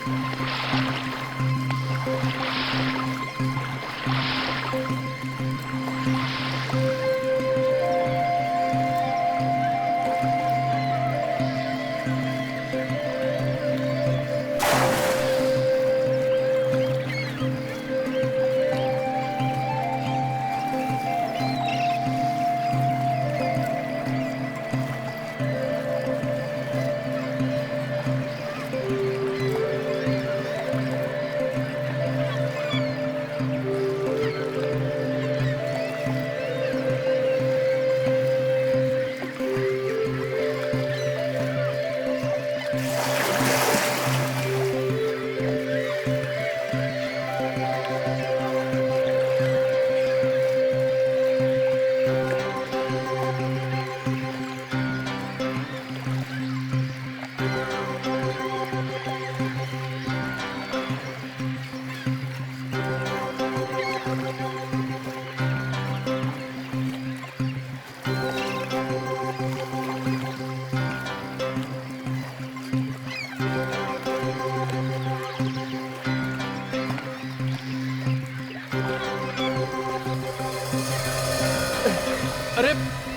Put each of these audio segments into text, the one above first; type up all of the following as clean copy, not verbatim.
अरे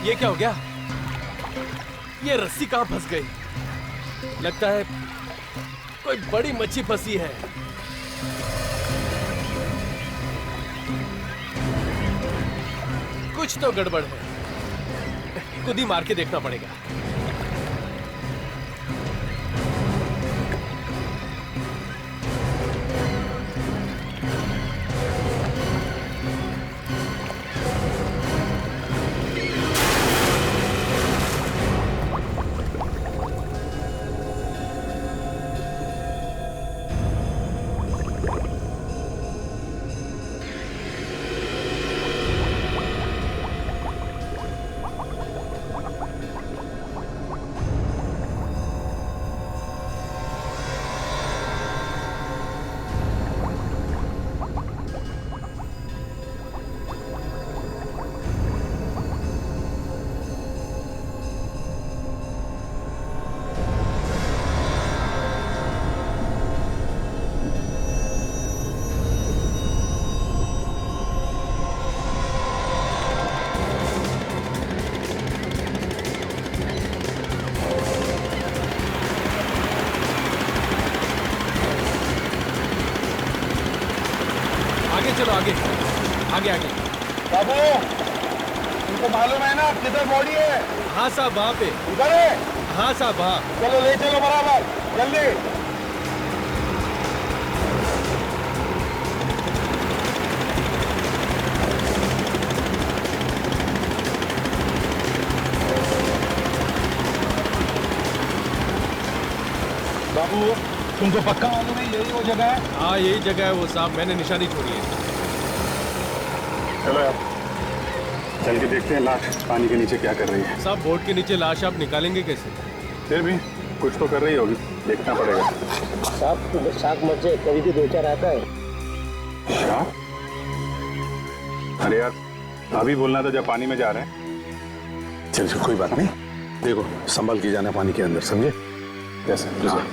ये क्या हो गया? ये रस्सी कहाँ फंस गई? लगता है कोई बड़ी मच्छी फंसी है। कुछ तो गड़बड़ है, खुद ही मार के देखना पड़ेगा। चलो आगे आगे आगे। बाबू तुमको मालूम है ना किधर बॉडी है? हाँ साहब वहाँ पे। उधर है? हाँ साहब वहाँ। चलो ले चलो बराबर जल्दी। बाबू तुमको पक्का मालूम है यही वो जगह है? हाँ यही जगह है वो साहब, मैंने निशानी छोड़ी है। चलो यार चल के देखते हैं लाश पानी के नीचे क्या कर रही है। साहब बोट के नीचे लाश आप निकालेंगे कैसे? फिर भी कुछ तो कर रही होगी, देखना पड़ेगा। साहब शाक मत से कभी भी दो चार आता है। शाक? अरे यार अभी बोलना था जब पानी में जा रहे हैं। चल कोई बात नहीं, देखो संभल के जाना पानी के अंदर, समझे? कैसे? हाँ।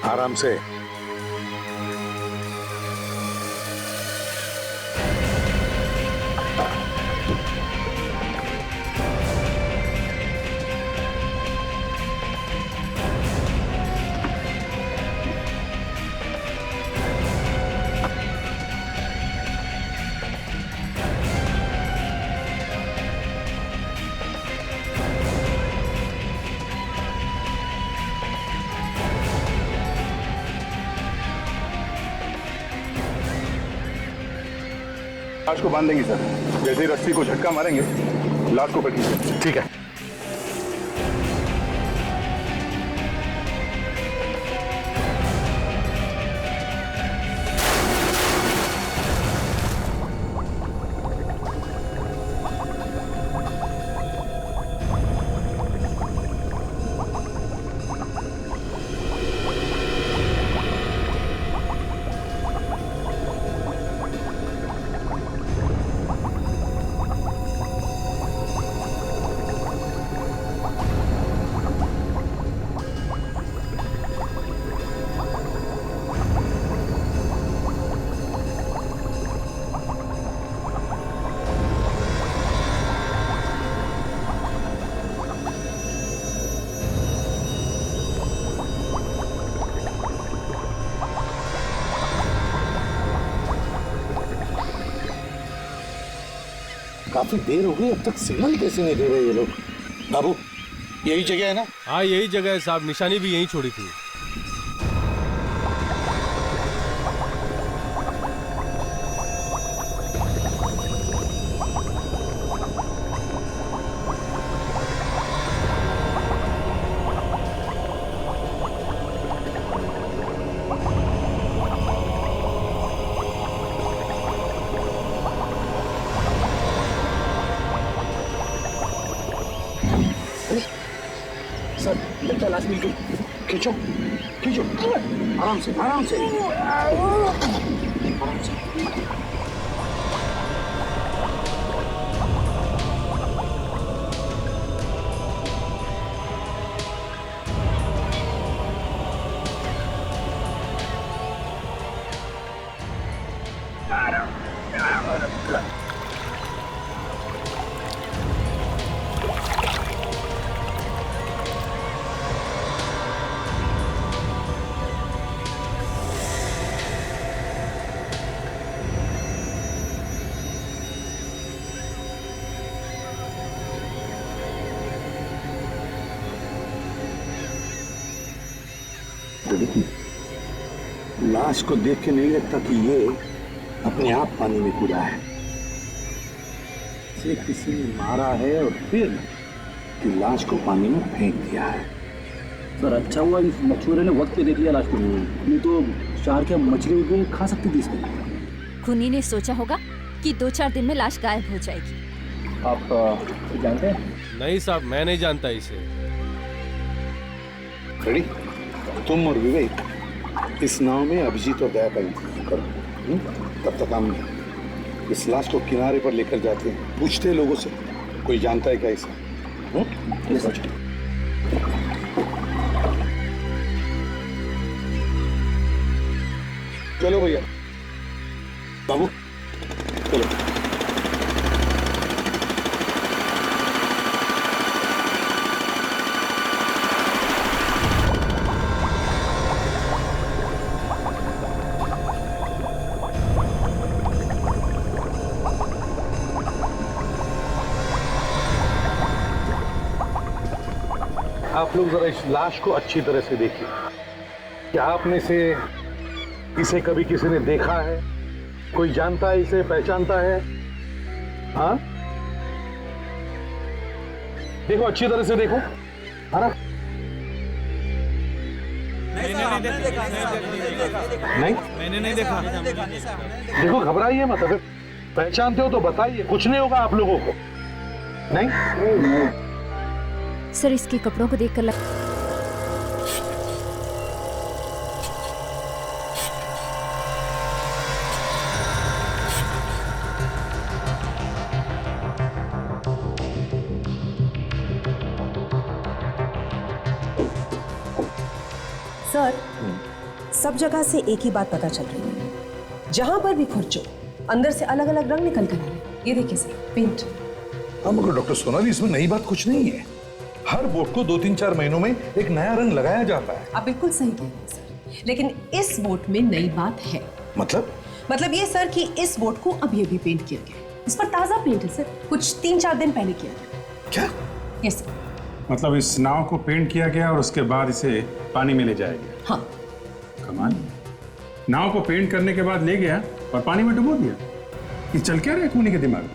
आराम से। लाश को बांध देंगे सर, जैसे ही रस्सी को झटका मारेंगे लाश को पकड़िए। ठीक है। काफी देर हो गई, अब तक सिग्नल कैसे नहीं दे रहे ये लोग? बाबू, यही जगह है ना? हाँ यही जगह है साहब, निशानी भी यहीं छोड़ी थी। सर, लगता है लाश मिल गई। खींचो खींचो, आराम से आराम से आराम से। लाश को देख के नहीं लगता कि ये अपने आप पानी में कूदा है। इसे किसी ने मारा है और फिर कि लाश को पानी में फेंक दिया है। सर अच्छा हुआ इस मछुआरे ने वक्त पे देख लिया लाश को, नहीं तो चार क्या मछली भी खा सकती थी इसको। खूनी ने सोचा होगा कि 2-4 दिन में लाश गायब हो जाएगी। आप जानते हैं? नहीं साहब, मैं नहीं जानता इसे। खड़ी, तुम और विवेक इस नाव में अभिजीत और दया का इंतजार करो। तब तक हम इस लाश को किनारे पर लेकर जाते हैं, पूछते हैं लोगों से कोई जानता है क्या इसे। चलो भैया, बाबू चलो। आप लोग जरा इस लाश को अच्छी तरह से देखिए। क्या आप में से इसे कभी किसी ने देखा है? कोई जानता है इसे, पहचानता है? हाँ, देखो अच्छी तरह से देखो। है ना? नहीं, मैंने नहीं देखा। देखो घबराइए मत, अगर पहचानते हो तो बताइए, कुछ नहीं होगा आप लोगों को। नहीं, सर इसके कपड़ों को देखकर सर, सब जगह से एक ही बात पता चल रही है, जहां पर भी खुरचो अंदर से अलग अलग रंग निकल कर आ रहे हैं। ये देखिए सर, पेंट। हाँ मगर डॉक्टर सोनाली, इसमें नई बात कुछ नहीं है। हर बोट को 2-3-4 महीनों में एक नया रंग लगाया जाता है। आप बिल्कुल सही कह रहे हैं सर, लेकिन इस बोट में नई बात है। मतलब ये सर कि इस बोट को अभी अभी पेंट किया गया है। इस पर ताजा पेंट है सर, कुछ 3-4 दिन पहले किया गया। क्या? Yes sir. मतलब इस नाव को पेंट किया गया और उसके बाद इसे पानी में ले जाया गया? हाँ। कमाल। नाव को पेंट करने के बाद ले गया और पानी में डुबो दिया। ये चल क्या रहा है खूनी के दिमाग?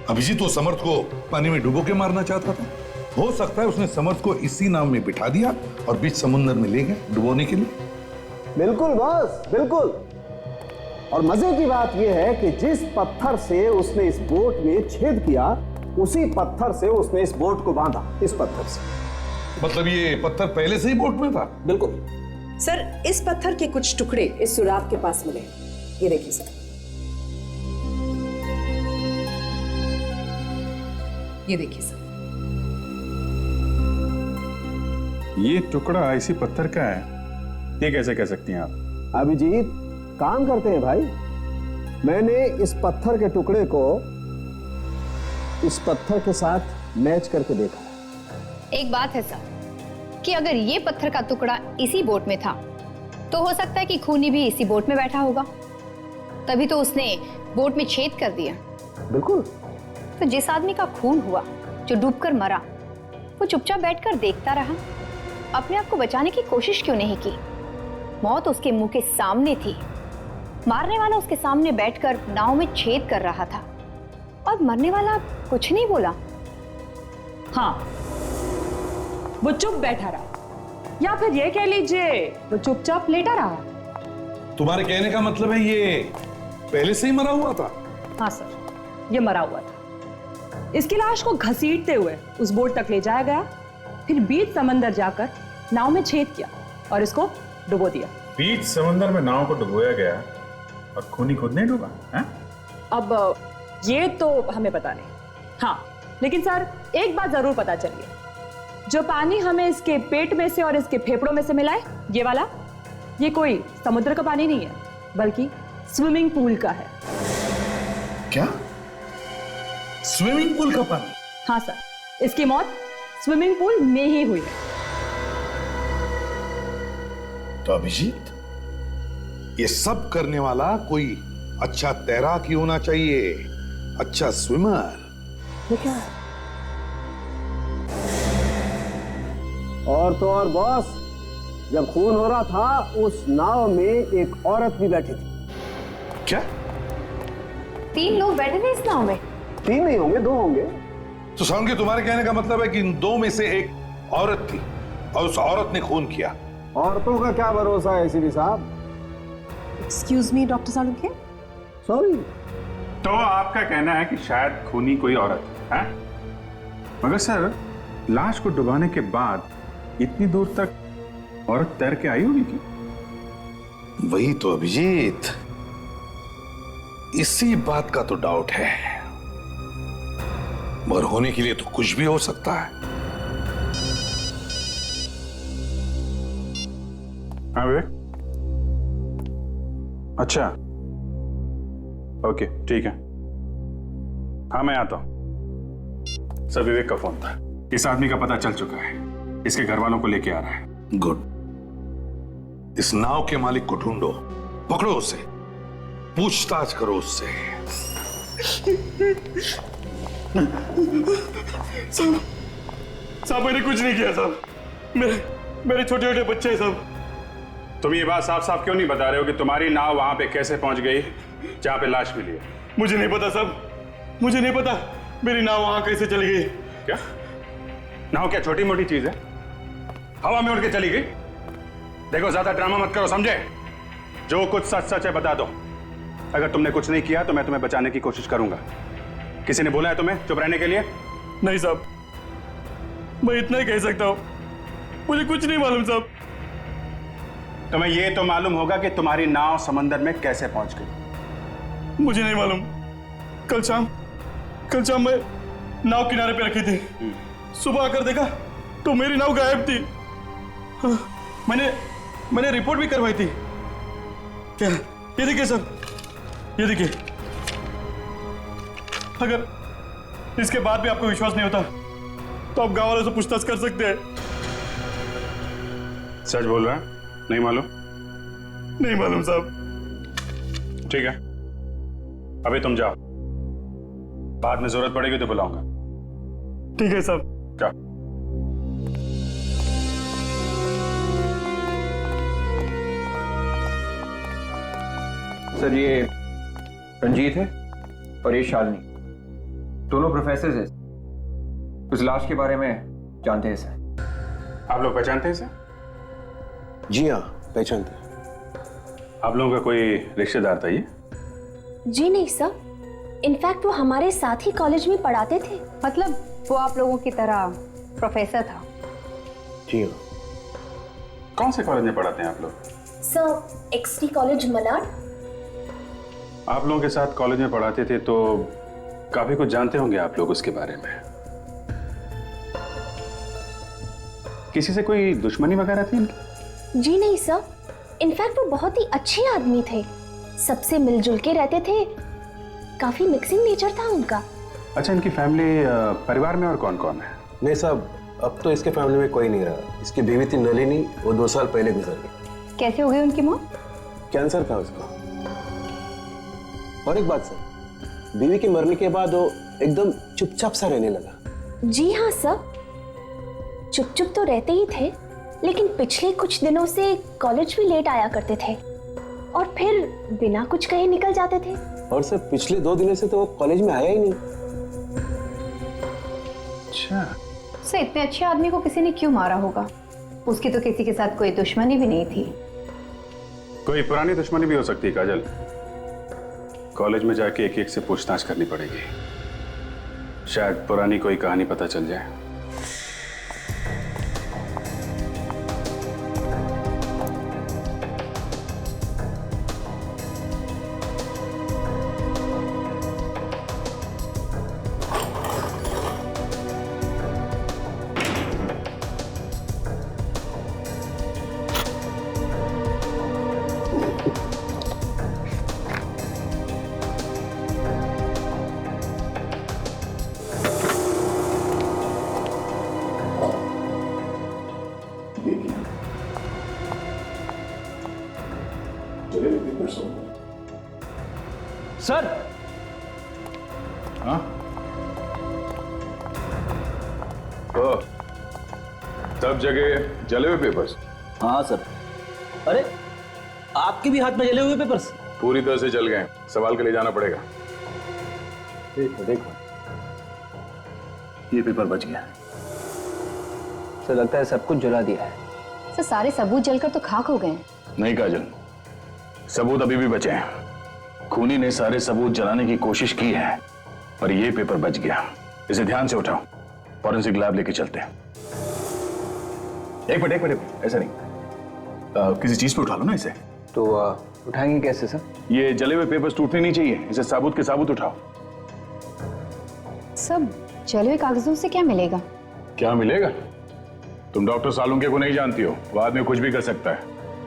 अभिजीत तो समर्थ को पानी में डुबो के मारना चाहता था। हो सकता है उसने समर्थ को इसी नाव में बिठा दिया और बीच समुद्र में ले गया डुबोने के लिए। बिल्कुल बॉस, बिल्कुल। और मजे की बात यह है कि जिस पत्थर से उसने इस बोट में छेद किया, उसी पत्थर से उसने इस बोट को बांधा। इस पत्थर से। मतलब ये पत्थर पहले से ही बोट में था? बिल्कुल सर, इस पत्थर के कुछ टुकड़े इस सुराग के पास मिले। ये देखिए सर, ये देखिए सर। ये टुकड़ा इसी पत्थर का है, ये कैसे कह सकती हैं आप? अभिजीत काम करते हैं भाई। मैंने इस पत्थर के टुकड़े को इस पत्थर के साथ मैच करके देखा। एक बात है सर कि अगर ये पत्थर का टुकड़ा इसी बोट में था तो हो सकता है कि खूनी भी इसी बोट में बैठा होगा, तभी तो उसने बोट में छेद कर दिया। बिल्कुल, तो जिस आदमी का खून हुआ, जो डूबकर मरा, वो चुपचाप बैठकर देखता रहा, अपने आप को बचाने की कोशिश क्यों नहीं की? मौत उसके मुंह के सामने थी, मारने वाला उसके सामने बैठकर नाव में छेद कर रहा था और मरने वाला कुछ नहीं बोला। हाँ, वो चुप बैठा रहा, या फिर ये कह लीजिए वो चुपचाप लेटा रहा। तुम्हारे कहने का मतलब है ये पहले से ही मरा हुआ था? हाँ सर, ये मरा हुआ था। इसकी लाश को घसीटते हुए उस बोट तक ले जाया गया, फिर बीच समंदर जाकर नाव में छेद किया और इसको डुबो दिया। बीच समंदर में नाव को डुबोया गया और खूनी खुद नहीं डूबा है? अब ये तो हमें पता नहीं। हाँ, लेकिन सर एक बात जरूर पता चली है, जो पानी हमें इसके पेट में से और इसके फेफड़ों में से मिला है, ये वाला, ये कोई समुद्र का पानी नहीं है, बल्कि स्विमिंग पूल का है। क्या? स्विमिंग पूल का पानी? हाँ सर, इसकी मौत स्विमिंग पूल में ही हुई है। तो अभिजीत, ये सब करने वाला कोई अच्छा तैराक ही होना चाहिए, अच्छा स्विमर। ये क्या है? और तो और बॉस, जब खून हो रहा था उस नाव में एक औरत भी बैठी थी। क्या? 3 लोग बैठे थे इस नाव में? 3 नहीं होंगे, 2 होंगे। तो साउंड के तुम्हारे कहने का मतलब है कि इन 2 में से एक औरत थी और उस औरत ने खून किया। औरतों का क्या भरोसा है एसीपी साहब? Excuse me doctor Salunkhe. Sorry. तो आपका कहना है कि शायद खूनी कोई औरत है? मगर सर, लाश को डुबाने के बाद इतनी दूर तक औरत तैर के आई होगी क्या? वही तो अभिजीत, इसी बात का तो डाउट है, मगर होने के लिए तो कुछ भी हो सकता है। हाँ विवेक, अच्छा, ओके ठीक है, हाँ मैं आता हूं। सर, विवेक का फोन था, इस आदमी का पता चल चुका है, इसके घर वालों को लेके आ रहा है। गुड, इस नाव के मालिक को ढूंढो, पकड़ो उसे, पूछताछ करो उससे। साहब मैंने कुछ नहीं किया साहब, मेरे छोटे छोटे बच्चे हैं साहब। तुम ये बात साफ साफ क्यों नहीं बता रहे हो कि तुम्हारी नाव वहां पे कैसे पहुंच गई जहां पे लाश मिली है? मुझे नहीं पता साहब, मुझे नहीं पता मेरी नाव वहां कैसे चली गई। क्या नाव क्या छोटी मोटी चीज है? हवा में उड़ के चली गई? देखो ज्यादा ड्रामा मत करो, समझे? जो कुछ सच सच है बता दो। अगर तुमने कुछ नहीं किया तो मैं तुम्हें बचाने की कोशिश करूंगा। किसी ने बोला है तुम्हें चुप रहने के लिए? नहीं साहब, मैं इतना ही कह सकता हूं, मुझे कुछ नहीं मालूम साहब। तुम्हें यह तो मालूम होगा कि तुम्हारी नाव समंदर में कैसे पहुंच गई? मुझे नहीं मालूम। कल शाम मैं नाव किनारे पे रखी थी, सुबह आकर देखा तो मेरी नाव गायब थी। हाँ, मैंने रिपोर्ट भी करवाई थी। क्या? ये देखिए सर, ये देखिए। अगर इसके बाद भी आपको विश्वास नहीं होता तो आप गांव वालों से पूछताछ कर सकते हैं। सच बोल रहा है? नहीं मालूम? नहीं मालूम साहब। ठीक है, अभी तुम जाओ, बाद में जरूरत पड़ेगी तो बुलाऊंगा। ठीक है साहब, जाओ। सर, ये रंजीत है और ये शालिनी, दोनों प्रोफेसर हैं। उस लाश के बारे में जानते हैं सर। आप लोग पहचानते हैं सर? जी हाँ, पहचानते हैं। आप लोगों का कोई रिश्तेदार था ये? जी नहीं सर, इनफैक्ट वो हमारे साथ ही कॉलेज में पढ़ाते थे। मतलब वो आप लोगों की तरह प्रोफेसर था? जी हाँ। कौन से कॉलेज में पढ़ाते हैं आप लोग? सर, एक्सटी कॉलेज मलाड। आप लोगों के साथ कॉलेज में पढ़ाते थे तो काफी कुछ जानते होंगे आप लोग उसके बारे में। किसी से कोई दुश्मनी वगैरह थी इनकी? जी नहीं सर, इनफैक्ट वो बहुत ही अच्छे आदमी थे, सबसे मिलजुल के रहते थे, काफी मिक्सिंग नेचर था उनका। अच्छा, इनकी फैमिली परिवार में और कौन कौन है? नहीं साहब, अब तो इसके फैमिली में कोई नहीं रहा। इसकी बीवी थी नलिनी, वो 2 साल पहले गुजर गई। कैसे हो गई उनकी मौत? कैंसर था उसको। और एक बात सर, बीवी के मरने के बाद वो एकदम चुपचाप सा रहने लगा। जी हाँ सर, चुप चुप तो रहते ही थे, लेकिन पिछले कुछ दिनों से कॉलेज भी लेट आया करते थे और फिर बिना कुछ कहे निकल जाते थे। और सर पिछले 2 दिनों से तो वो कॉलेज में आया ही नहीं। अच्छा सर, इतने अच्छे आदमी को किसी ने क्यों मारा होगा? उसकी तो किसी के साथ कोई दुश्मनी भी नहीं थी। कोई पुरानी दुश्मनी भी हो सकती है काजल। कॉलेज में जाके एक एक से पूछताछ करनी पड़ेगी, शायद पुरानी कोई कहानी पता चल जाए। सर। हाँ? ओ, सब जगह जले हुए पेपर्स? हाँ सर। अरे आपके भी हाथ में जले हुए पेपर्स? पूरी तरह से जल गए, सवाल के लिए जाना पड़ेगा। देखो देखो, ये पेपर बच गया। सर लगता है सब कुछ जला दिया है। सर सारे सबूत जलकर तो खाक हो गए हैं। नहीं काजल, सबूत अभी भी बचे हैं। खूनी ने सारे सबूत जलाने की कोशिश की है, पर यह पेपर बच गया। इसे ध्यान से उठाओ, फॉरेंसिक लैब लेके चलते हैं। एक मिनट, ऐसा नहीं, किसी चीज पे उठा लो ना इसे। तो उठाएंगे कैसे सर? ये जले हुए पेपर्स टूटने नहीं चाहिए, इसे साबुत के साबुत उठाओ। सब जले हुए कागजों से क्या मिलेगा? क्या मिलेगा? तुम डॉक्टर सालुंके को नहीं जानती हो, वो आदमी कुछ भी कर सकता है।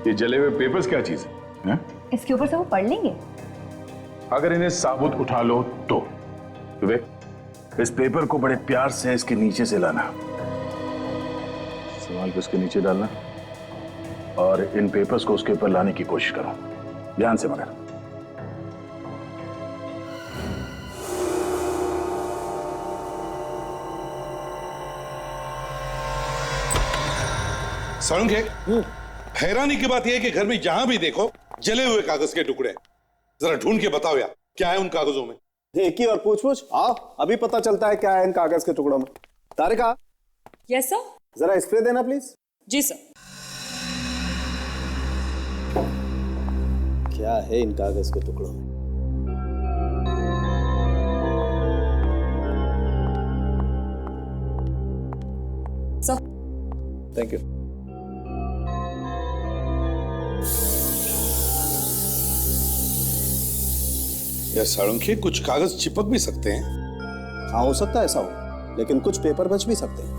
ये जले हुए पेपर्स क्या चीज है? इसके ऊपर से वो पढ़ लेंगे। अगर इन्हें साबुत उठा लो तो विवेक, इस पेपर को बड़े प्यार से इसके नीचे से लाना, सवाल को इसके नीचे डालना और इन पेपर्स को उसके ऊपर लाने की कोशिश करो, ध्यान से मगर। सालुंके, हैरानी की बात यह है कि घर में जहां भी देखो जले हुए कागज के टुकड़े। जरा ढूंढ के बताओ यार, क्या है उन कागजों में? एक ही और पूछ आओ, अभी पता चलता है क्या है इन कागज के टुकड़ों में। तारिका। Yes sir. जरा स्प्रे देना प्लीज। जी सर। क्या है इन कागज के टुकड़ों में? सर। Thank you. यार सालुंके, कुछ कागज चिपक भी सकते हैं। हाँ हो सकता है ऐसा हो, लेकिन कुछ पेपर बच भी सकते हैं।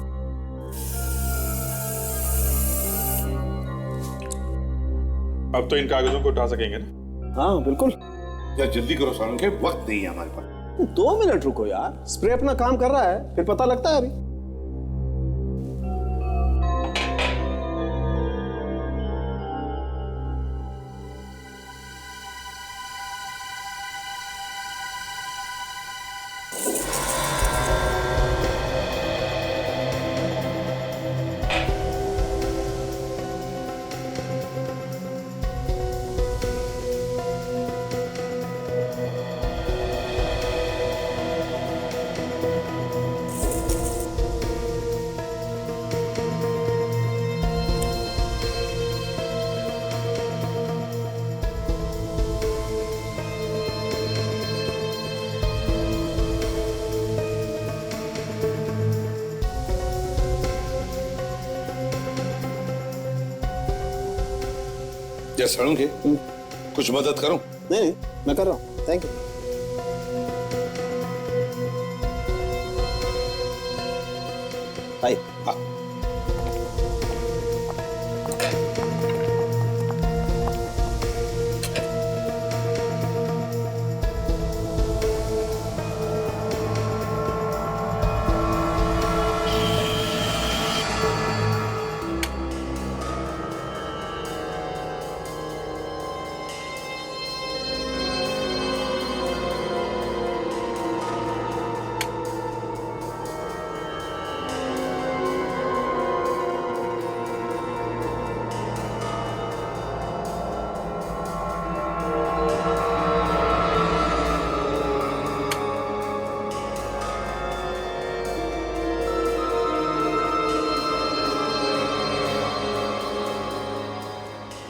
अब तो इन कागजों को उठा सकेंगे ना? हाँ बिल्कुल। यार जल्दी करो सालुंके, वक्त नहीं है हमारे पास। 2 मिनट रुको यार, स्प्रे अपना काम कर रहा है, फिर पता लगता है अभी। यार सालुंके, कुछ मदद करूं? नहीं, मैं कर रहा हूं। Thank you. भाई हाँ।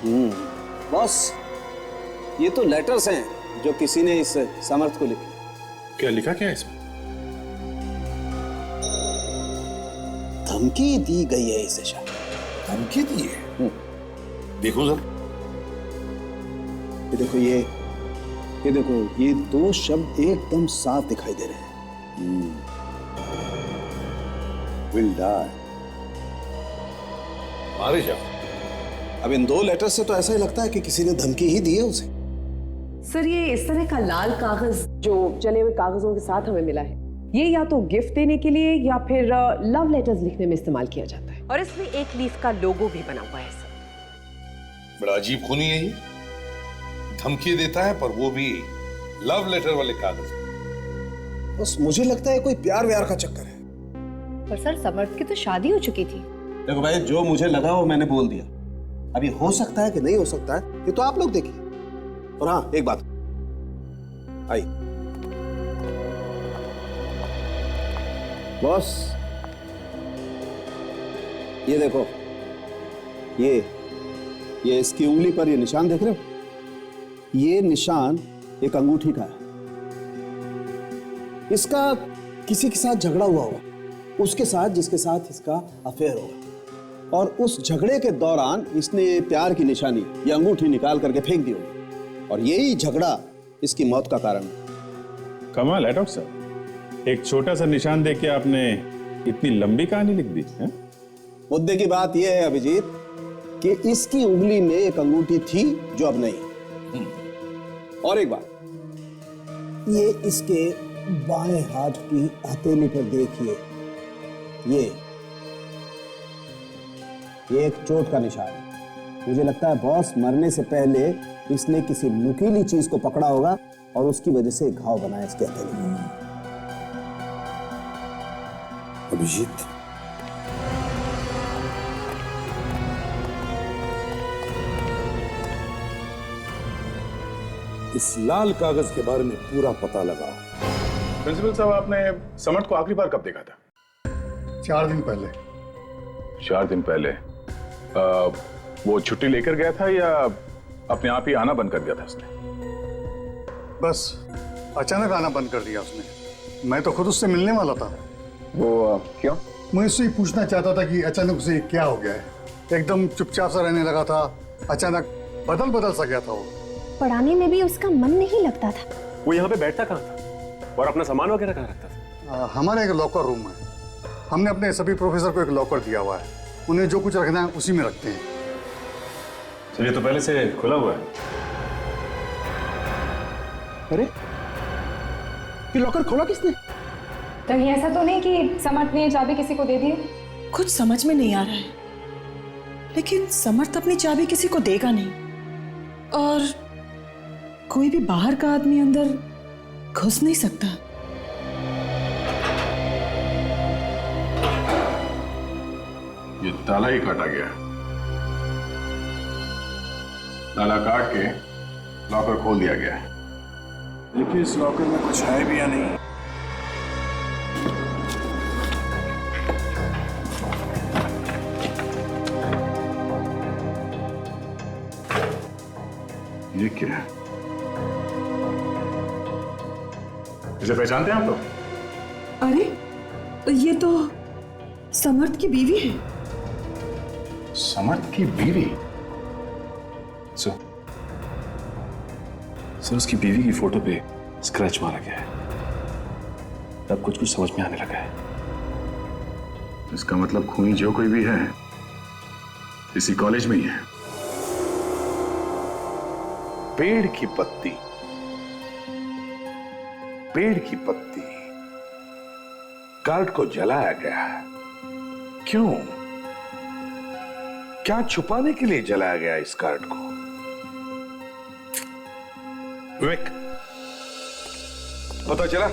बॉस, ये तो लेटर्स हैं जो किसी ने इस समर्थ को लिखे। क्या लिखा क्या है इसमें? धमकी दी गई है इसे शायद। धमकी दी है? देखो सर, ये देखो, ये देखो, ये दो शब्द एकदम साफ दिखाई दे रहे हैं। विल डाई, मारे जाओ। अब इन दो लेटर से तो ऐसा ही लगता है कि किसी ने धमकी ही दी है उसे। सर, ये इस तरह का लाल कागज जो जले हुए कागजों के साथ हमें मिला है, ये या तो गिफ्ट देने के लिए या फिर लव लेटर्स लिखने में इस्तेमाल किया जाता है। और इसमें एक लीफ का लोगो भी बना हुआ है सर। बड़ा अजीब खूनी है ये, धमकी देता है पर वो भी लव लेटर वाले कागज। बस मुझे लगता है कोई प्यार व्यार का चक्कर है। पर सर, समर्थ की तो शादी हो चुकी थी। देखो भाई, जो मुझे लगा वो मैंने बोल दिया। अभी हो सकता है कि नहीं हो सकता है, ये तो आप लोग देखिए। और हाँ, एक बात आई, बॉस, ये देखो, ये इसकी उंगली पर ये निशान देख रहे हो? ये निशान एक अंगूठी का है। इसका किसी के साथ झगड़ा हुआ होगा, उसके साथ जिसके साथ इसका अफेयर होगा, और उस झगड़े के दौरान इसने प्यार की निशानी, ये अंगूठी निकाल करके फेंक दी होगी, और यही झगड़ा इसकी मौत का कारण है। कमाल है डॉक्टर साहब, एक छोटा सा निशान देके आपने इतनी लंबी कहानी लिख दी है। मुद्दे की बात यह है अभिजीत कि इसकी उंगली में एक अंगूठी थी जो अब नहीं। और एक बात, ये इसके बाएं हाथ की हथेली पर देखिए, ये एक चोट का निशान है। मुझे लगता है बॉस, मरने से पहले इसने किसी नुकीली चीज को पकड़ा होगा और उसकी वजह से घाव बनाया इसके हथेली में। अभिजीत, इस लाल कागज के बारे में पूरा पता लगाओ। प्रिंसिपल साहब, आपने समर्थ को आखिरी बार कब देखा था? 4 दिन पहले। 4 दिन पहले? वो छुट्टी लेकर गया था या अपने आप ही आना बंद कर दिया था उसने? बस अचानक आना बंद कर दिया उसने। मैं तो खुद उससे मिलने वाला था। वो क्यों? मैं उससे पूछना चाहता था कि अचानक उसे क्या हो गया है। एकदम चुपचाप सा रहने लगा था, अचानक बदल सा गया था वो। पढ़ाने में भी उसका मन नहीं लगता था। वो यहाँ पे बैठता कहाँ था और अपना सामान वगैरह कहाँ रखता था? हमारा एक लॉकर रूम है, हमने अपने सभी प्रोफेसर को एक लॉकर दिया हुआ है। उन्हें जो कुछ रखना है उसी में रखते हैं। सर, ये तो पहले से खुला हुआ है। अरे, ये लॉकर खोला किसने? कहीं ऐसा तो नहीं कि समर्थ ने चाबी किसी को दे दी? कुछ समझ में नहीं आ रहा है, लेकिन समर्थ अपनी चाबी किसी को देगा नहीं, और कोई भी बाहर का आदमी अंदर घुस नहीं सकता। ये ताला ही काटा गया। ताला काट के लॉकर खोल दिया गया है। देखिए, इस लॉकर में कुछ है भी या नहीं। ये क्या है? इसे पहचानते हैं आप लोग? अरे, ये तो समर्थ की बीवी है। समर्थ की बीवी? सर, उसकी बीवी की फोटो पे स्क्रैच मारा गया है। अब कुछ समझ में आने लगा है। इसका मतलब खूनी जो कोई भी है इसी कॉलेज में ही है। पेड़ की पत्ती, पेड़ की पत्ती, कार्ड को जलाया गया। क्यों? क्या छुपाने के लिए जलाया गया इस कार्ड को? विवेक, पता चला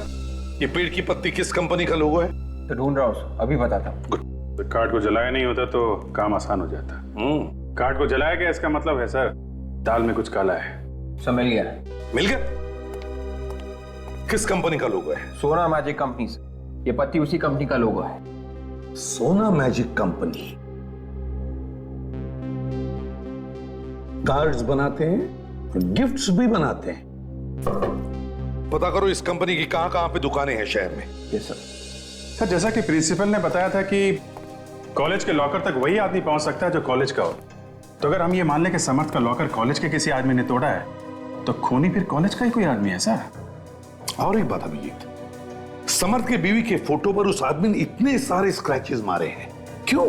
ये पेड़ की पत्ती किस कंपनी का लोगो है? तो ढूंढ रहा हूं, अभी बताता हूं। तो कार्ड को जलाया नहीं होता तो काम आसान हो जाता। कार्ड को जलाया गया, इसका मतलब है सर दाल में कुछ काला है। समझ गया। मिल गया? किस कंपनी का लोगो है? सोना मैजिक कंपनी से। ये पत्ती उसी कंपनी का लोगो है। सोना मैजिक कंपनी। कार्ड्स बनाते हैं और गिफ्ट्स भी बनाते हैं। पता करो इस कंपनी की कहां कहां पे दुकानें हैं शहर में। Yes sir. सर जैसा कि प्रिंसिपल ने बताया था कि कॉलेज के लॉकर तक वही आदमी पहुंच सकता है जो कॉलेज का हो, तो अगर हम ये मान लें कि समर्थ का लॉकर कॉलेज के किसी आदमी ने तोड़ा है तो खूनी फिर कॉलेज का ही कोई आदमी है सर। और एक बात अभिजीत, समर्थ के बीवी के फोटो पर उस आदमी ने इतने सारे स्क्रैचेस मारे हैं, क्यों?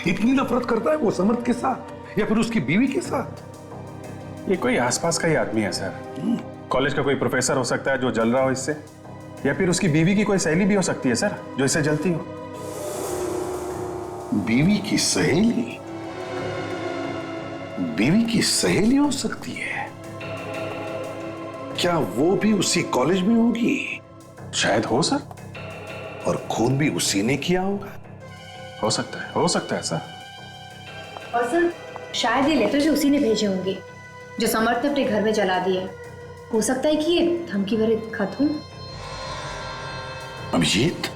इतनी नफरत करता है वो समर्थ के साथ या फिर उसकी बीवी के साथ? ये कोई आसपास का ही आदमी है सर। कॉलेज का कोई प्रोफेसर हो सकता है जो जल रहा हो इससे, या फिर उसकी बीवी की कोई सहेली भी हो सकती है सर जो इससे जलती हो। बीवी की सहेली? बीवी की सहेली हो सकती है? क्या वो भी उसी कॉलेज में होगी? शायद हो सर। और खून भी उसी ने किया होगा? हो सकता है सर। और सर शायद ये लेटर्स उसी ने भेजे होंगे जो समर्थ ने अपने घर में जला दिए। हो सकता है कि ये धमकी भरे खत हो। अभिजीत,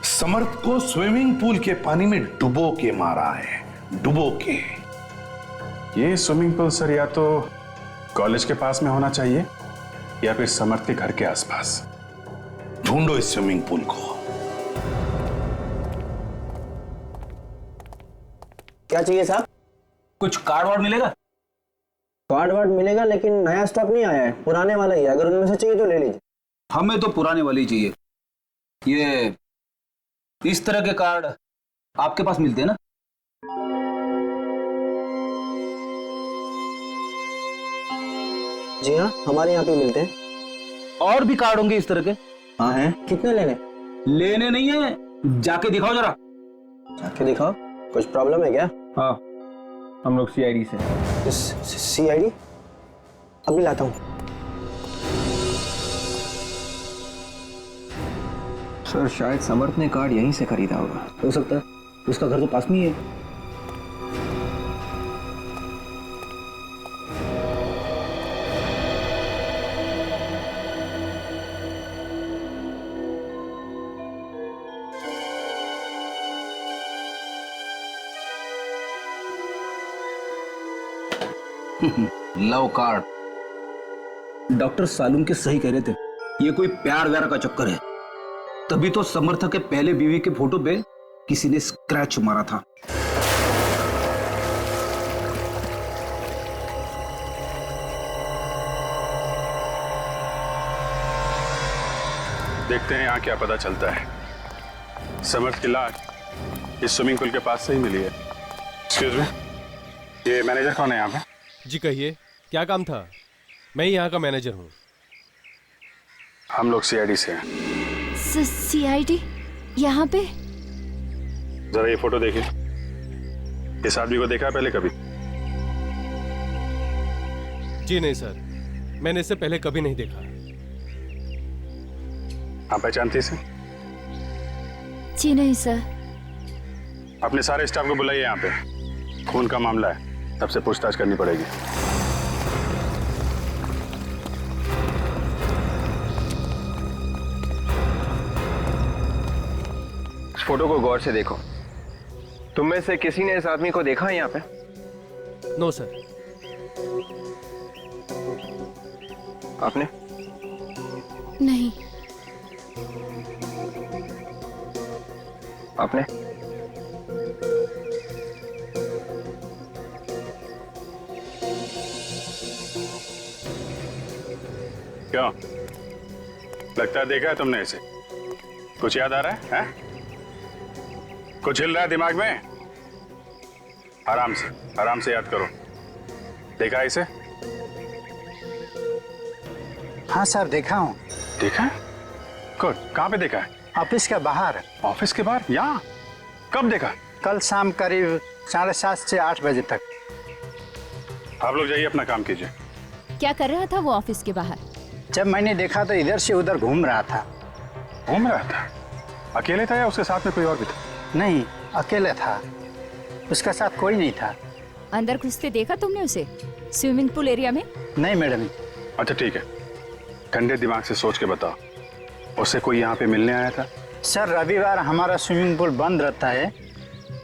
समर्थ को स्विमिंग पूल के पानी में डुबो के मारा है, डुबो के। ये स्विमिंग पूल सर या तो कॉलेज के पास में होना चाहिए या फिर समर्थ के घर के आसपास। ढूंढो इस स्विमिंग पूल को। क्या चाहिए साहब? कुछ कार्ड वार्ड मिलेगा? कार्ड वार्ड मिलेगा लेकिन नया स्टॉक नहीं आया है, पुराने वाला ही है। अगर उनमें से चाहिए तो ले लीजिए। हमें तो पुराने वाले ही चाहिए। ये इस तरह के कार्ड आपके पास मिलते हैं ना? जी हाँ, हमारे यहाँ पे मिलते हैं। और भी कार्ड होंगे इस तरह के? हाँ हैं। कितने लेने? लेने नहीं है, जाके दिखाओ जरा। जाके दिखाओ। कुछ प्रॉब्लम है क्या? हाँ, हम लोग सीआईडी से। सीआईडी? अभी लाता हूँ। सर शायद समर्थ ने कार्ड यहीं से खरीदा होगा। हो सकता है, उसका घर तो पास में ही है। Love card. डॉक्टर सालूम के सही कह रहे थे, ये कोई प्यार व्यार का चक्कर है। तभी तो समर्थ के पहले बीवी के फोटो पे किसी ने स्क्रैच मारा था। देखते हैं यहाँ क्या पता चलता है। समर्थ की लाश इस स्विमिंग पूल के पास से ही मिली है। एक्सक्यूज मी, ये मैनेजर कौन है यहाँ पे? जी कहिए, क्या काम था? मैं ही यहाँ का मैनेजर हूँ। हम लोग सीआईडी से हैं। सीआईडी? यहाँ पे? जरा ये फोटो देखिए। इस आदमी को देखा है पहले कभी? जी नहीं सर, मैंने इससे पहले कभी नहीं देखा। आप पहचानती इसे? जी नहीं सर। अपने सारे स्टाफ को बुलाइए यहाँ पे। खून का मामला है, सबसे पूछताछ करनी पड़ेगी। इस फोटो को गौर से देखो। तुम में से किसी ने इस आदमी को देखा है यहाँ पे? No sir. आपने? नहीं। आपने? क्यों? लगता है देखा है तुमने इसे। कुछ याद आ रहा है? हैं? कुछ हिल रहा है दिमाग में? आराम से याद करो। देखा है इसे? हाँ सर, देखा हूँ। देखा है? गुड। कहाँ पे देखा है? ऑफिस के बाहर। ऑफिस के बाहर? यहाँ? कब देखा? कल शाम करीब 7:30 से 8 बजे तक। आप लोग जाइए, अपना काम कीजिए। क्या कर रहा था वो ऑफिस के बाहर? जब मैंने देखा तो इधर से उधर घूम रहा था। घूम रहा था? अकेले था या उसके साथ में कोई और भी था? नहीं, अकेले था। उसका साथ कोई नहीं था। अंदर घुसते देखा तुमने उसे स्विमिंग पूल एरिया में? नहीं मैडम। अच्छा ठीक है, ठंडे दिमाग से सोच के बताओ, उससे कोई यहाँ पे मिलने आया था? सर रविवार हमारा स्विमिंग पूल बंद रहता है,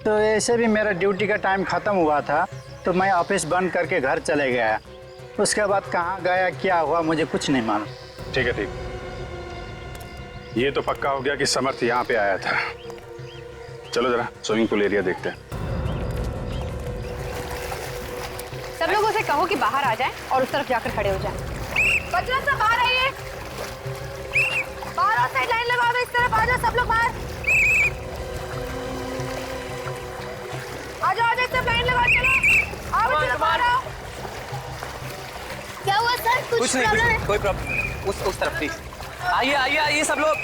तो ऐसे भी मेरा ड्यूटी का टाइम खत्म हुआ था तो मैं ऑफिस बंद करके घर चले गया। उसके बाद कहाँ गया, क्या हुआ, मुझे कुछ नहीं मालूम। ठीक है, ठीक। ये तो पक्का हो गया कि समर्थ यहाँ पे आया था। चलो जरा स्विमिंग पूल एरिया देखते हैं। सब लोग उसे कहो कि बाहर आ जाएं और उस तरफ जाकर खड़े हो जाएं। बच्चों सब बाहर आइए, बाहर और साइड लाइन लगा दो, इस तरफ आ जाओ सब लोग बाहर। आ जाओ इस तरफ लाइन लगा, चलो आओ बच्चों बाहर आओ। क्या हुआ सर, कुछ प्रॉब्लम है? कोई प्रॉब्लम, उस तरफ प्लीज। आइए आइए आइए सब लोग।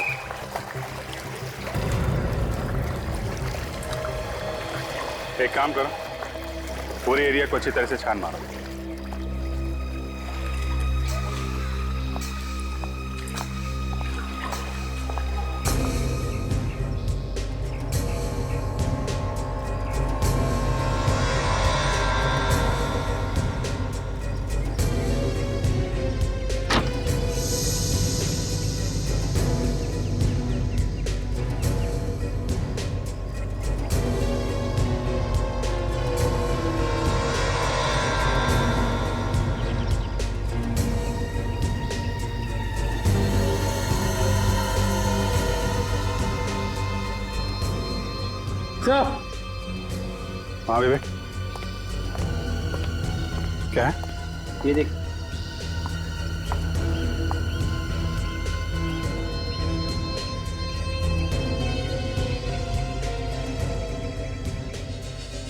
एक काम करो, पूरे एरिया को अच्छी तरह से छान मारो। हाँ विवेक, क्या है? ये देख।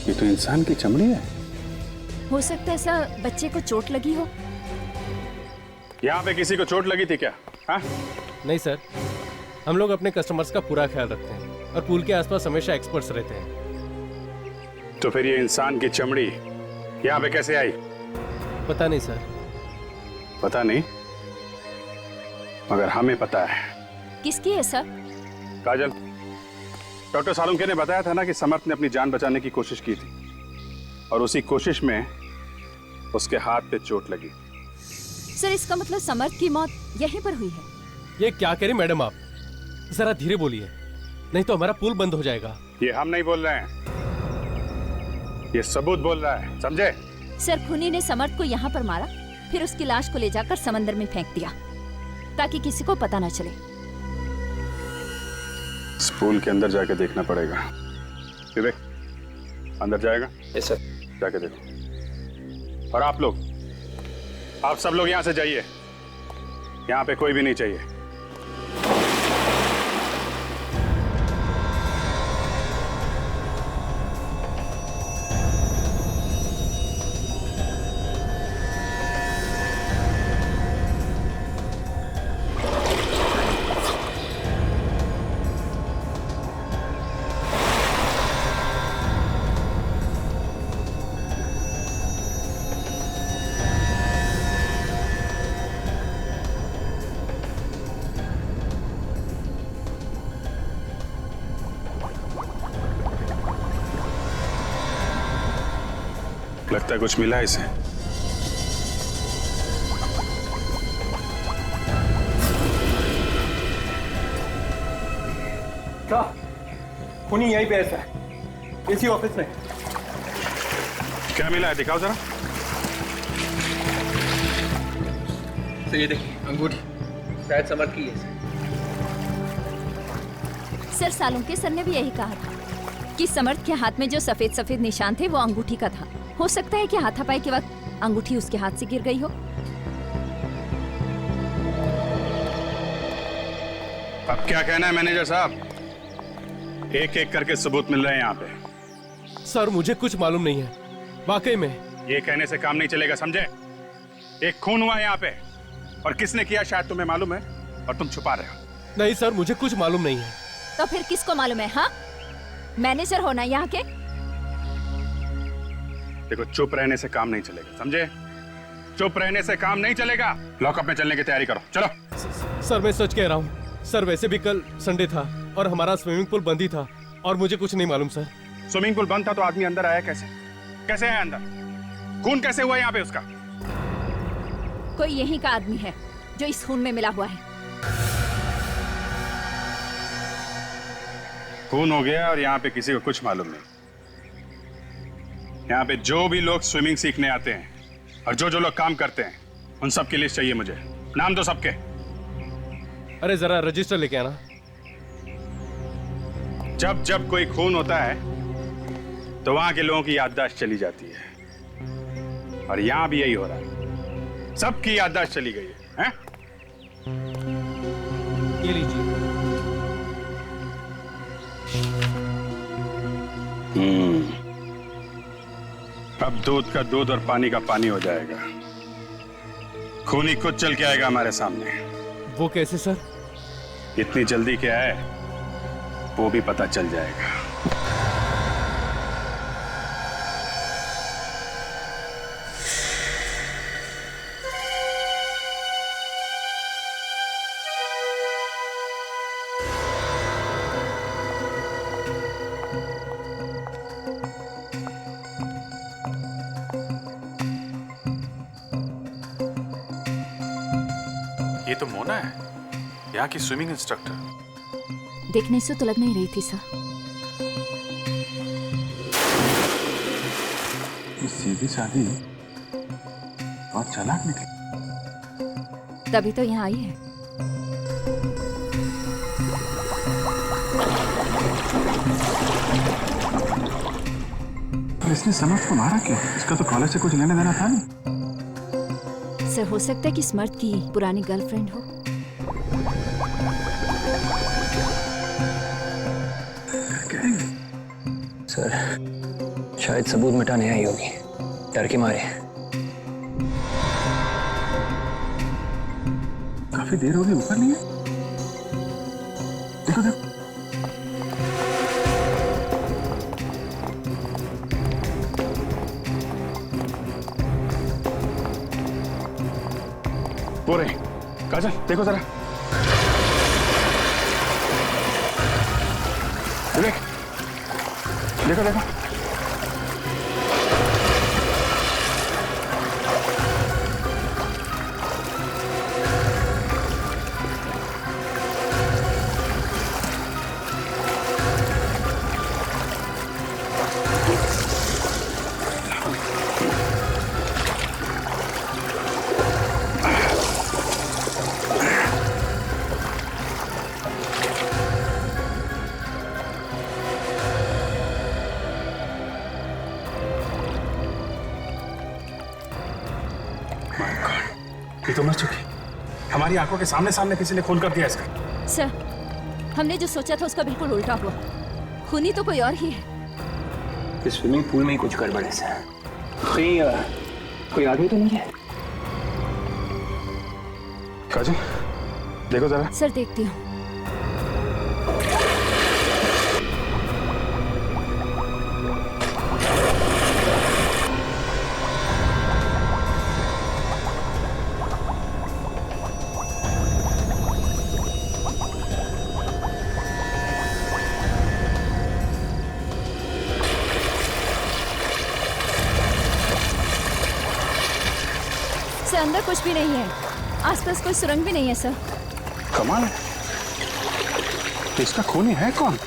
ये तो इंसान की चमड़ी है। हो सकता है सर बच्चे को चोट लगी हो। यहाँ पे किसी को चोट लगी थी क्या? हाँ? नहीं सर, हम लोग अपने कस्टमर्स का पूरा ख्याल रखते हैं और पूल के आसपास हमेशा एक्सपर्ट्स रहते हैं। तो फिर ये इंसान की चमड़ी यहाँ पे कैसे आई? पता नहीं सर। पता नहीं, मगर हमें पता है। किसकी है सर? काजल, डॉक्टर सालुंके ने बताया था ना कि समर्थ ने अपनी जान बचाने की कोशिश की थी और उसी कोशिश में उसके हाथ पे चोट लगी। सर इसका मतलब समर्थ की मौत यहीं पर हुई है? ये क्या कह रही मैडम आप? जरा धीरे बोलिए, नहीं तो हमारा पुल बंद हो जाएगा। ये हम नहीं बोल रहे हैं, ये सबूत बोल रहा है, समझे? सर खूनी ने समर्थ को यहाँ पर मारा, फिर उसकी लाश को ले जाकर समंदर में फेंक दिया ताकि किसी को पता न चले। इस पुल के अंदर जाके देखना पड़ेगा। विवेक, अंदर जाएगा? Yes sir. जाके देखो। और आप लोग, आप सब लोग यहाँ से जाइए, यहाँ पे कोई भी नहीं चाहिए। लगता है कुछ मिला इसे। क्या? खूनी यहीं पे ऐसा है, इसी ऑफिस में। क्या मिला है, दिखाओ जरा। तो ये देखिए अंगूठी, शायद समर्थ की है। सर सालुंके सर ने भी यही कहा था कि समर्थ के हाथ में जो सफेद सफेद निशान थे वो अंगूठी का था। हो सकता है कि हाथापाई के वक्त अंगूठी उसके हाथ से गिर गई हो। अब क्या कहना है मैनेजर साहब? एक एक करके सबूत मिल रहे हैं यहाँ पे। सर मुझे कुछ मालूम नहीं है, वाकई में। ये कहने से काम नहीं चलेगा, समझे? एक खून हुआ है यहाँ पे और किसने किया शायद तुम्हें मालूम है और तुम छुपा रहे हो। नहीं सर, मुझे कुछ मालूम नहीं है। तो फिर किसको मालूम है? हाँ, मैनेजर हो ना यहाँ के। देखो, चुप रहने से काम नहीं चलेगा, समझे? चुप रहने से काम नहीं चलेगा। लॉकअप में चलने की तैयारी करो, चलो। सर मैं सच कह रहा हूँ सर, वैसे भी कल संडे था और हमारा स्विमिंग पूल बंद ही था और मुझे कुछ नहीं मालूम सर। स्विमिंग पूल बंद था तो आदमी अंदर आया कैसे? कैसे आया अंदर? खून कैसे हुआ यहाँ पे उसका? कोई यहीं का आदमी है जो इस खून में मिला हुआ है। खून हो गया और यहाँ पे किसी को कुछ मालूम नहीं। यहाँ पे जो भी लोग स्विमिंग सीखने आते हैं और जो जो लोग काम करते हैं, उन सब की लिस्ट चाहिए मुझे। नाम दो सबके। अरे जरा रजिस्टर लेके आना। जब जब कोई खून होता है तो वहां के लोगों की याददाश्त चली जाती है, और यहां भी यही हो रहा है। सबकी याददाश्त चली गई है, ये लीजिए। अब दूध का दूध और पानी का पानी हो जाएगा। खूनी खुद चल के आएगा हमारे सामने। वो कैसे सर? इतनी जल्दी क्या है, वो भी पता चल जाएगा। ये तो मोना है, यहाँ की स्विमिंग इंस्ट्रक्टर। देखने से तो लग नहीं रही थी सर। ये सीधी सादी बहुत चालाक निकली। तभी तो यहाँ आई है। पर इसने समर्थ को मारा क्यों? इसका तो कॉलेज से कुछ लेने देना था नहीं। सर हो सकता है कि स्मर्थ की पुरानी गर्लफ्रेंड हो। सर शायद सबूत मिटाने आई होगी, डर के मारे। काफी देर हो गई, ऊपर नहीं है। देखो देखो। वो रहे। काजल देखो जरा। विवेक देखो देखो। ये तो मर चुकी। हमारी आंखों के सामने सामने किसी ने खून कर दिया इसका। सर हमने जो सोचा था उसका बिल्कुल उल्टा हुआ। खूनी तो कोई और ही है। इस स्विमिंग पूल में ही कुछ गड़बड़ है सर। कहीं कोई आदमी तो नहीं है? काजल देखो जरा। सर देखती हूँ। सर अंदर कुछ भी नहीं है, आसपास कोई सुरंग भी नहीं है सर। कमाल है, इसका खूनी है कौन?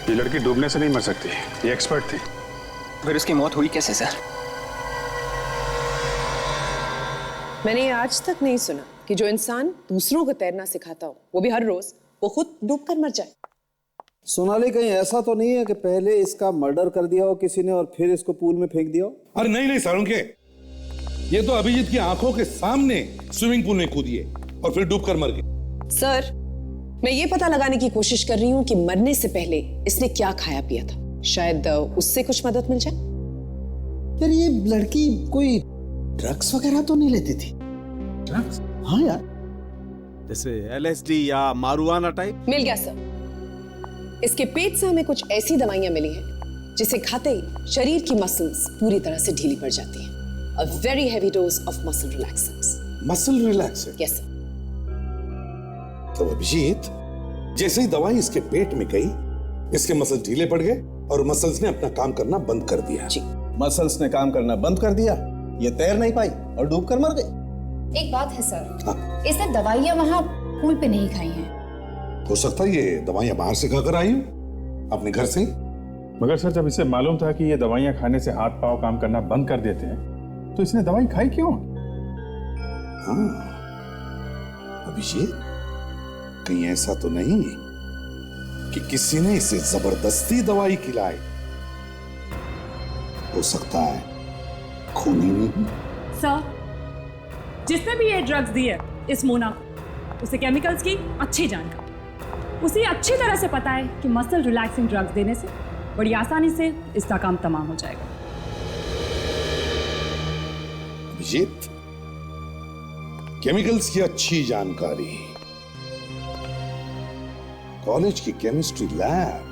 ये लड़की डूबने से नहीं मर सकती, ये एक्सपर्ट थी। फिर उसकी मौत हुई कैसे सर? मैंने आज तक नहीं सुना कि जो इंसान दूसरों को तैरना सिखाता हो वो भी हर रोज वो खुद डूबकर मर जाए। सोनाली कहीं ऐसा तो नहीं है कि पहले इसका मर्डर कर दिया हो किसी ने और फिर इसको पूल में फेंक दिया हो? अरे नहीं नहीं सारुंके, ये तो अभिजीत की आंखों के सामने स्विमिंग पूल में कूदी है और फिर डूबकर मर गई। सर मैं ये पता लगाने की कोशिश कर रही हूँ कि मरने से पहले इसने क्या खाया पिया था, शायद उससे कुछ मदद मिल जाए। यार ये लड़की कोई ड्रग्स वगैरह तो नहीं लेती थी? ड्रग्स? हाँ यार, जैसे LSD या मारुआना टाइप। मिल गया सर। इसके पेट से हमें कुछ ऐसी दवाइयां मिली हैं जिसे खाते ही शरीर की मसल्स पूरी तरह से ढीली पड़ जाती हैं। A very heavy dose of muscle relaxants. Muscle relaxant? Yes sir. तो अभिजीत, जैसे ही दवाई इसके पेट में गई, इसके मसल ढीले पड़ गए और मसल्स ने अपना काम करना बंद कर दिया। जी। मसल्स ने काम करना बंद कर दिया, ये तैर नहीं पाई और डूबकर मर गई। एक बात है सर, इसने दवाइयाँ वहाँ पूल पे नहीं खाई हैं। हो सकता है ये दवाइयां बाहर से खाकर आई हो, अपने घर से। मगर सर जब इसे मालूम था कि ये दवाइयां खाने से हाथ पांव काम करना बंद कर देते हैं तो इसने दवाई खाई क्यों? हाँ, अभिषेक, कहीं ऐसा तो नहीं कि किसी ने इसे जबरदस्ती दवाई खिलाई? हो सकता है खूनी नहीं। सर, जिसने भी ये ड्रग्स दी है इस मोना को, उसे केमिकल्स की अच्छी जानकारी, उसे अच्छी तरह से पता है कि मसल रिलैक्सिंग ड्रग्स देने से बड़ी आसानी से इसका काम तमाम हो जाएगा। अभिजीत, केमिकल्स की अच्छी जानकारी, कॉलेज की केमिस्ट्री लैब।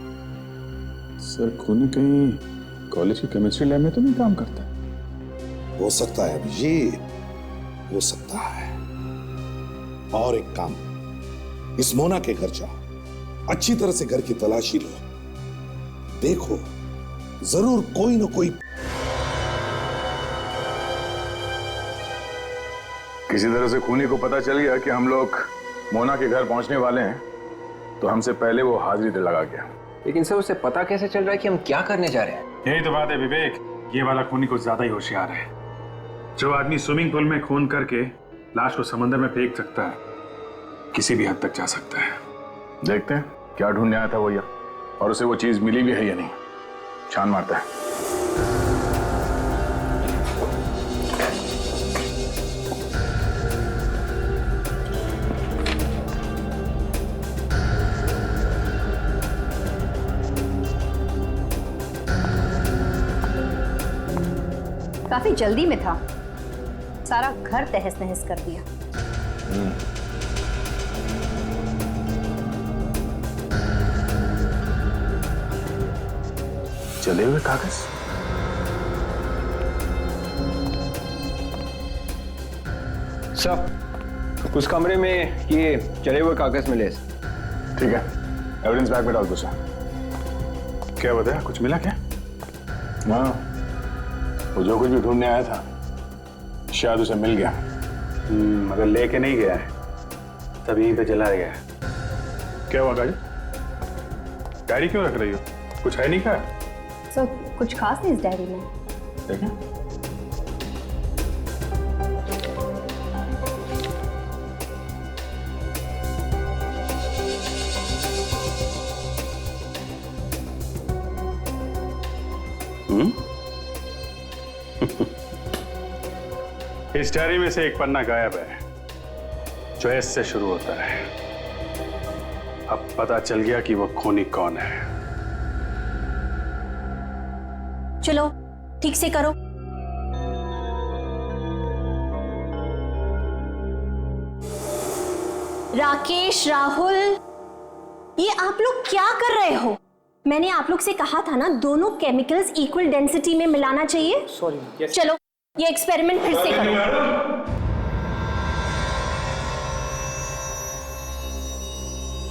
सर खूनी कहीं कॉलेज की केमिस्ट्री लैब में तो नहीं काम करता? हो सकता है अभिजीत, हो सकता है। और एक काम, इस मोना के घर जाओ, अच्छी तरह से घर की तलाशी लो, देखो जरूर कोई ना कोई। किसी तरह से खूनी को पता चल गया कि हम लोग मोना के घर पहुंचने वाले हैं, तो हमसे पहले वो हाजिरी लगा गया। लेकिन सर उसे पता कैसे चल रहा है कि हम क्या करने जा रहे हैं? यही तो बात है विवेक, ये वाला खूनी कुछ ज्यादा ही होशियार है। जो आदमी स्विमिंग पूल में खून करके लाश को समंदर में फेंक सकता है, किसी भी हद तक जा सकता है। देखते हैं क्या ढूंढने आया था वो यहाँ, और उसे वो चीज मिली भी है या नहीं। छान मारता है। काफी जल्दी में था, सारा घर तहस नहस कर दिया। चले हुए कागज। सर, उस कमरे में ये चले हुए कागज मिले। ठीक है, एविडेंस बैग में डाल दो सर। क्या बताया, कुछ मिला क्या? हाँ, वो जो कुछ भी ढूंढने आया था शायद उसे मिल गया। मगर लेके नहीं गया है, तब यहीं पे चला गया है। क्या हुआ गाड़ी? डायरी क्यों रख रही हो? कुछ है नहीं क्या? सर कुछ खास नहीं इस डायरी में। देखें। इस डायरी में से एक पन्ना गायब है जो एस से शुरू होता है। अब पता चल गया कि वो खूनी कौन है। चलो ठीक से करो। राकेश, राहुल, ये आप लोग क्या कर रहे हो? मैंने आप लोग से कहा था ना, दोनों केमिकल्स इक्वल डेंसिटी में मिलाना चाहिए। सॉरी। चलो ये एक्सपेरिमेंट फिर से करो।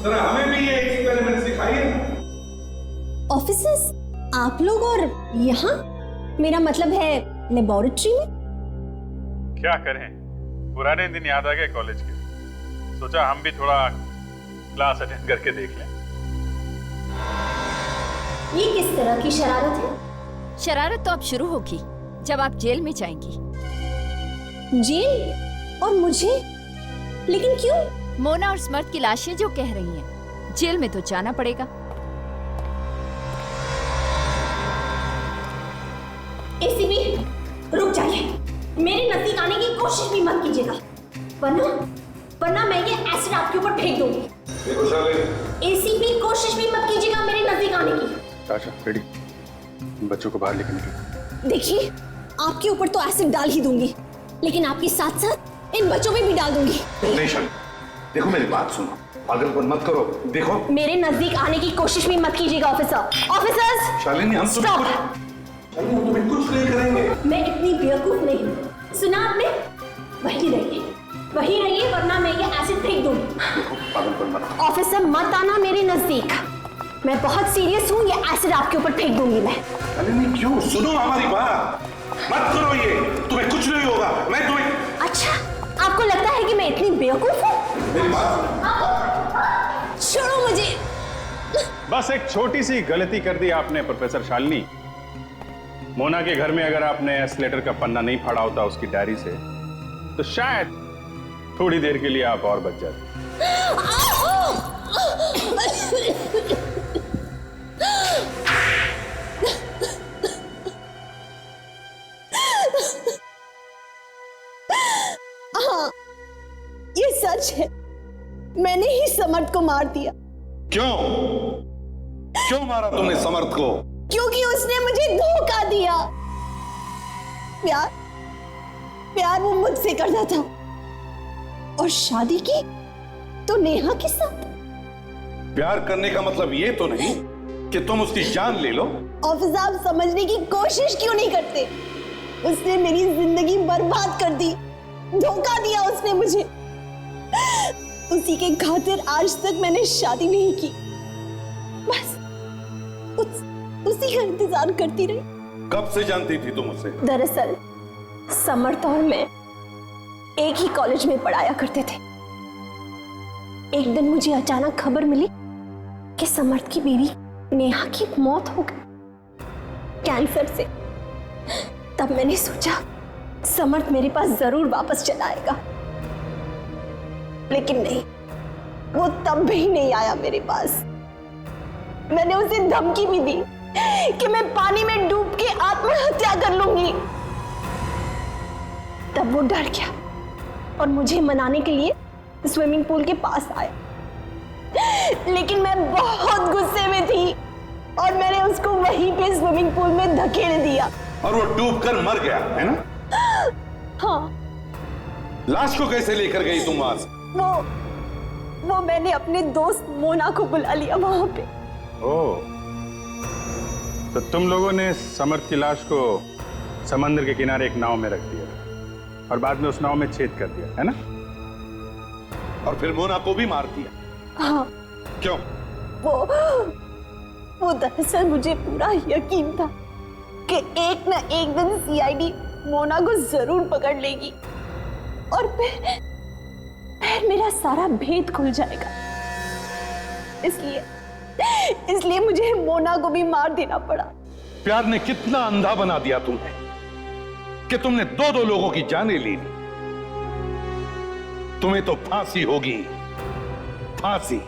सर हमें भी ये एक्सपेरिमेंट सिखाइए। ऑफिसर्स, आप लोग और यहाँ? मेरा मतलब है लेबोरेटरी में। क्या करें, पुराने दिन याद आ गए कॉलेज के। सोचा हम भी थोड़ा क्लास अटेंड करके देख लें। ये किस तरह की शरारत है? शरारत तो अब शुरू होगी जब आप जेल में जाएंगी। जेल? और मुझे? लेकिन क्यों? मोना और स्मर्थ की लाशें जो कह रही हैं, जेल में तो जाना पड़ेगा। एसीपी, रुक जाइए। मेरे नजदीक आने की कोशिश भी मत कीजिएगा, वरना मैं ये एसिड आपके ऊपर फेंक दूंगी। एसीपी, कोशिश भी मत कीजिएगा मेरे नजदीक आने की। ताशा, रेडी, बच्चों को बाहर लेके निकलो। देखिए, आपके ऊपर तो एसिड डाल ही दूंगी, लेकिन आपके साथ साथ इन बच्चों पे भी डाल दूंगी। नहीं शालिनी, देखो मेरी बात सुनो, पागलपन मत करो। देखो, मेरे नजदीक आने की कोशिश भी मत कीजिएगा ऑफिसर। ऑफिसर्स, शालिनी हम तुम्हें कुछ नहीं करेंगे। मैं इतनी बेवकूफ नहीं हूँ। सुना आपने? वही रहिए, वरना मैं ये एसिड फेंक दूंगी। देखो, पागलपन मत। ऑफिसर मत आना मेरे नजदीक, मैं बहुत सीरियस हूँ। ये एसिड आपके ऊपर फेंक दूंगी मैं। शालिनी क्यों? सुनो हमारी बात, मत करो ये, तुम्हें कुछ नहीं होगा। मैं तुम्हें। अच्छा, आपको लगता है कि मैं इतनी बेवकूफ हूँ? मेरी बात छोड़ो मुझे। बस एक छोटी सी गलती कर दी आपने प्रोफेसर शालिनी। मोना के घर में अगर आपने एस लेटर का पन्ना नहीं फाड़ा होता उसकी डायरी से, तो शायद थोड़ी देर के लिए आप और बच जाते। हाँ, ये सच है, मैंने ही समर्थ को मार दिया। क्यों? क्यों मारा तुमने समर्थ को? क्योंकि उसने मुझे धोखा दिया। प्यार वो मुझसे करता था, और शादी की तो नेहा के साथ। प्यार करने का मतलब ये तो नहीं कि तुम उसकी जान ले लो। ऑफिसर, आप समझने की कोशिश क्यों नहीं करते? उसने मेरी जिंदगी बर्बाद कर दी, धोखा दिया उसने मुझे। उसी के खातिर आज तक मैंने शादी नहीं की, बस उसी का इंतजार करती रही। कब से जानती थी तुम उसे? दरअसल समर्थ और मैं एक ही कॉलेज में पढ़ाया करते थे। एक दिन मुझे अचानक खबर मिली कि समर्थ की बीवी नेहा की मौत हो गई, कैंसर से। तब मैंने सोचा समर्थ मेरे पास जरूर वापस चला आएगा, लेकिन नहीं, वो तब भी नहीं आया मेरे पास। मैंने उसे धमकी भी दी कि मैं पानी में डूब के आत्महत्या कर लूंगी। तब वो डर गया और मुझे मनाने के लिए स्विमिंग पूल के पास आया, लेकिन मैं बहुत गुस्से में थी और मैंने उसको वहीं पे स्विमिंग पूल में धकेल दिया। और वो डूबकर मर गया, है ना? हाँ। लाश को कैसे लेकर गई तुम वहां से? वो मैंने अपने दोस्त मोना को बुला लिया वहां पे। ओह, तो तुम लोगों ने समर्थ की लाश को समंदर के किनारे एक नाव में रख दिया और बाद में उस नाव में छेद कर दिया, है ना? और फिर मोना को भी मार दिया? हाँ। क्यों? वो दरअसल मुझे पूरा यकीन था कि एक ना एक दिन सीआईडी मोना को जरूर पकड़ लेगी और फिर मेरा सारा भेद खुल जाएगा। इसलिए मुझे मोना को भी मार देना पड़ा। प्यार ने कितना अंधा बना दिया तुम्हें कि तुमने दो लोगों की जानें ले ली। तुम्हें तो फांसी होगी, फांसी।